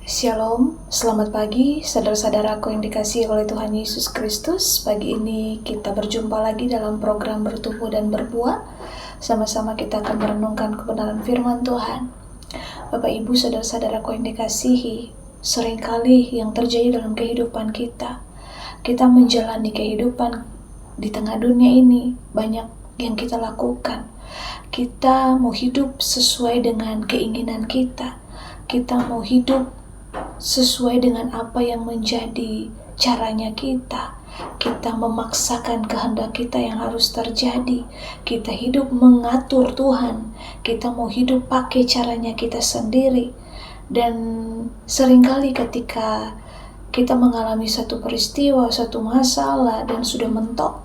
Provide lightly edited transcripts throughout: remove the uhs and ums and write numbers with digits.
Shalom, selamat pagi saudara-saudaraku yang dikasihi oleh Tuhan Yesus Kristus. Pagi ini kita berjumpa lagi dalam program Bertumbuh dan Berbuah. Sama-sama kita akan merenungkan kebenaran firman Tuhan. Bapak Ibu saudara-saudaraku yang dikasihi, seringkali yang terjadi dalam kehidupan kita menjalani kehidupan di tengah dunia ini, banyak yang kita lakukan. Kita mau hidup sesuai dengan keinginan kita. Kita mau hidup sesuai dengan apa yang menjadi caranya kita. Kita memaksakan kehendak kita yang harus terjadi. Kita hidup mengatur Tuhan. Kita mau hidup pakai caranya kita sendiri. Dan seringkali ketika kita mengalami satu peristiwa, satu masalah dan sudah mentok,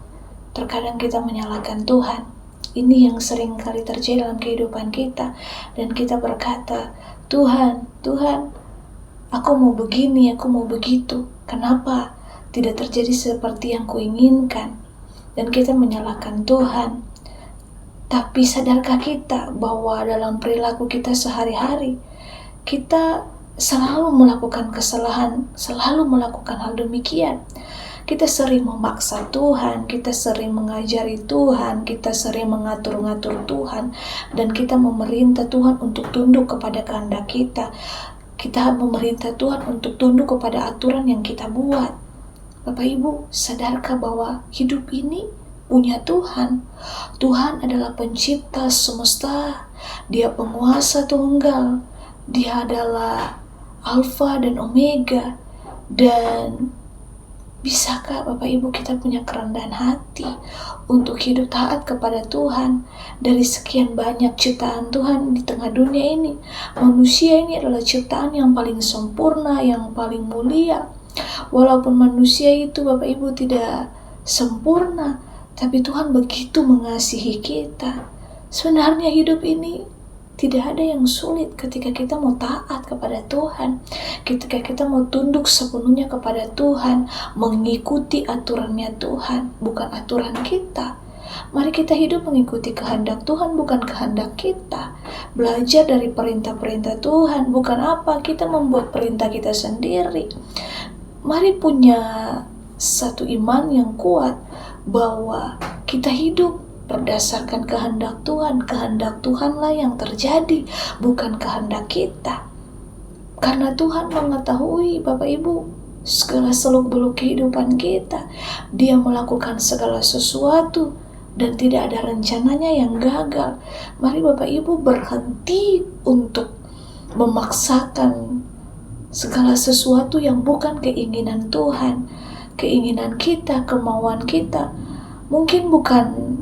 terkadang kita menyalahkan Tuhan. Ini yang seringkali terjadi dalam kehidupan kita. Dan kita berkata, Tuhan, aku mau begini, aku mau begitu. Kenapa tidak terjadi seperti yang kuinginkan? Dan kita menyalahkan Tuhan. Tapi sadarkah kita bahwa dalam perilaku kita sehari-hari, kita selalu melakukan kesalahan, selalu melakukan hal demikian. Kita sering memaksa Tuhan, kita sering mengajari Tuhan, kita sering mengatur-ngatur Tuhan, dan kita memerintah Tuhan untuk tunduk kepada kehendak kita. Kita memerintah Tuhan untuk tunduk kepada aturan yang kita buat. Bapak Ibu, sadarkah bahwa hidup ini punya Tuhan? Tuhan adalah pencipta semesta. Dia penguasa tunggal. Dia adalah Alfa dan Omega. Dan bisakah Bapak Ibu kita punya kerendahan hati untuk hidup taat kepada Tuhan? Dari sekian banyak ciptaan Tuhan di tengah dunia ini, manusia ini adalah ciptaan yang paling sempurna, yang paling mulia. Walaupun manusia itu Bapak Ibu tidak sempurna, tapi Tuhan begitu mengasihi kita. Sebenarnya hidup ini tidak ada yang sulit ketika kita mau taat kepada Tuhan, ketika kita mau tunduk sepenuhnya kepada Tuhan, mengikuti aturannya Tuhan, bukan aturan kita. Mari kita hidup mengikuti kehendak Tuhan, bukan kehendak kita. Belajar dari perintah-perintah Tuhan, bukan apa kita membuat perintah kita sendiri. Mari punya satu iman yang kuat bahwa kita hidup berdasarkan kehendak Tuhan. Kehendak Tuhanlah yang terjadi, bukan kehendak kita. Karena Tuhan mengetahui Bapak Ibu segala seluk-beluk kehidupan kita. Dia melakukan segala sesuatu dan tidak ada rencananya yang gagal. Mari Bapak Ibu berhenti untuk memaksakan segala sesuatu yang bukan keinginan Tuhan. Keinginan kita, kemauan kita mungkin bukan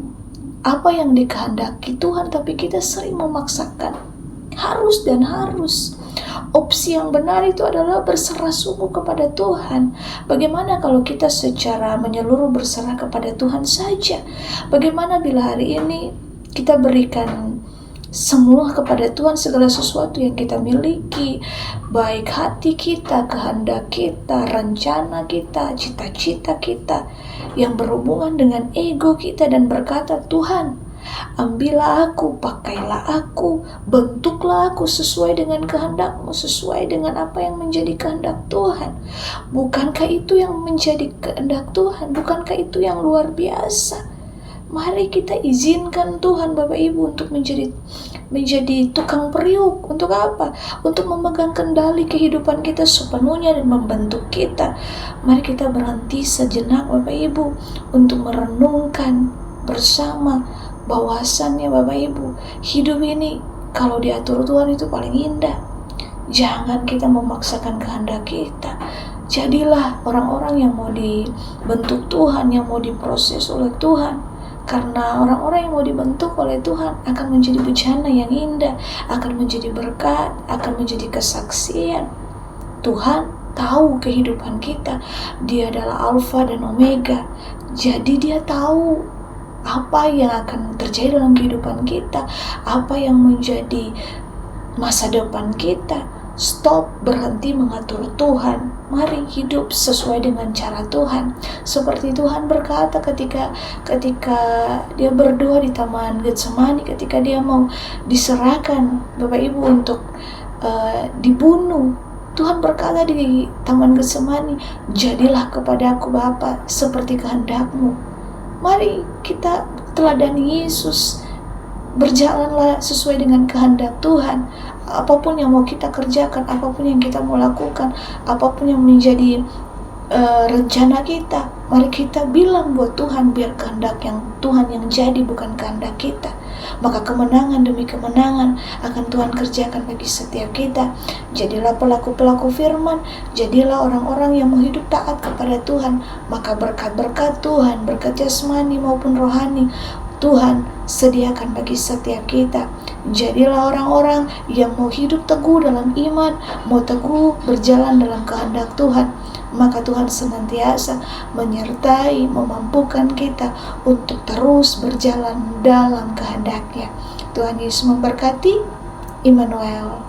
apa yang dikehendaki Tuhan, tapi kita sering memaksakan harus dan harus. Opsi yang benar itu adalah berserah sungguh kepada Tuhan. Bagaimana kalau kita secara menyeluruh berserah kepada Tuhan saja? Bagaimana bila hari ini kita berikan semua kepada Tuhan, segala sesuatu yang kita miliki, baik hati kita, kehendak kita, rencana kita, cita-cita kita, yang berhubungan dengan ego kita, dan berkata, Tuhan, ambillah aku, pakailah aku, bentuklah aku sesuai dengan kehendak-Mu, sesuai dengan apa yang menjadi kehendak Tuhan. Bukankah itu yang menjadi kehendak Tuhan? Bukankah itu yang luar biasa? Mari kita izinkan Tuhan Bapak Ibu untuk menjadi tukang periuk. Untuk apa? Untuk memegang kendali kehidupan kita sepenuhnya dan membentuk kita. Mari kita berhenti sejenak Bapak Ibu untuk merenungkan bersama bahwasannya Bapak Ibu, hidup ini kalau diatur Tuhan itu paling indah. Jangan kita memaksakan kehendak kita. Jadilah orang-orang yang mau dibentuk Tuhan, yang mau diproses oleh Tuhan. Karena orang-orang yang mau dibentuk oleh Tuhan akan menjadi bejana yang indah, akan menjadi berkat, akan menjadi kesaksian. Tuhan tahu kehidupan kita. Dia adalah Alfa dan Omega. Jadi Dia tahu apa yang akan terjadi dalam kehidupan kita, apa yang menjadi masa depan kita. Stop, berhenti mengatur Tuhan. Mari hidup sesuai dengan cara Tuhan. Seperti Tuhan berkata ketika Dia berdoa di Taman Getsemani, ketika Dia mau diserahkan Bapak Ibu untuk dibunuh. Tuhan berkata di Taman Getsemani, jadilah kepadaku Bapa seperti kehendak-Mu. Mari kita teladani Yesus, berjalanlah sesuai dengan kehendak Tuhan. Apapun yang mau kita kerjakan, apapun yang kita mau lakukan, apapun yang menjadi rencana kita, mari kita bilang buat Tuhan, biar kehendak yang Tuhan yang jadi, bukan kehendak kita. Maka kemenangan demi kemenangan akan Tuhan kerjakan bagi setiap kita. Jadilah pelaku-pelaku firman, jadilah orang-orang yang mau hidup taat kepada Tuhan. Maka berkat-berkat Tuhan, berkat jasmani maupun rohani, Tuhan sediakan bagi setiap kita. Jadilah orang-orang yang mau hidup teguh dalam iman, mau teguh berjalan dalam kehendak Tuhan. Maka Tuhan senantiasa menyertai, memampukan kita untuk terus berjalan dalam kehendak-Nya. Tuhan Yesus memberkati. Immanuel.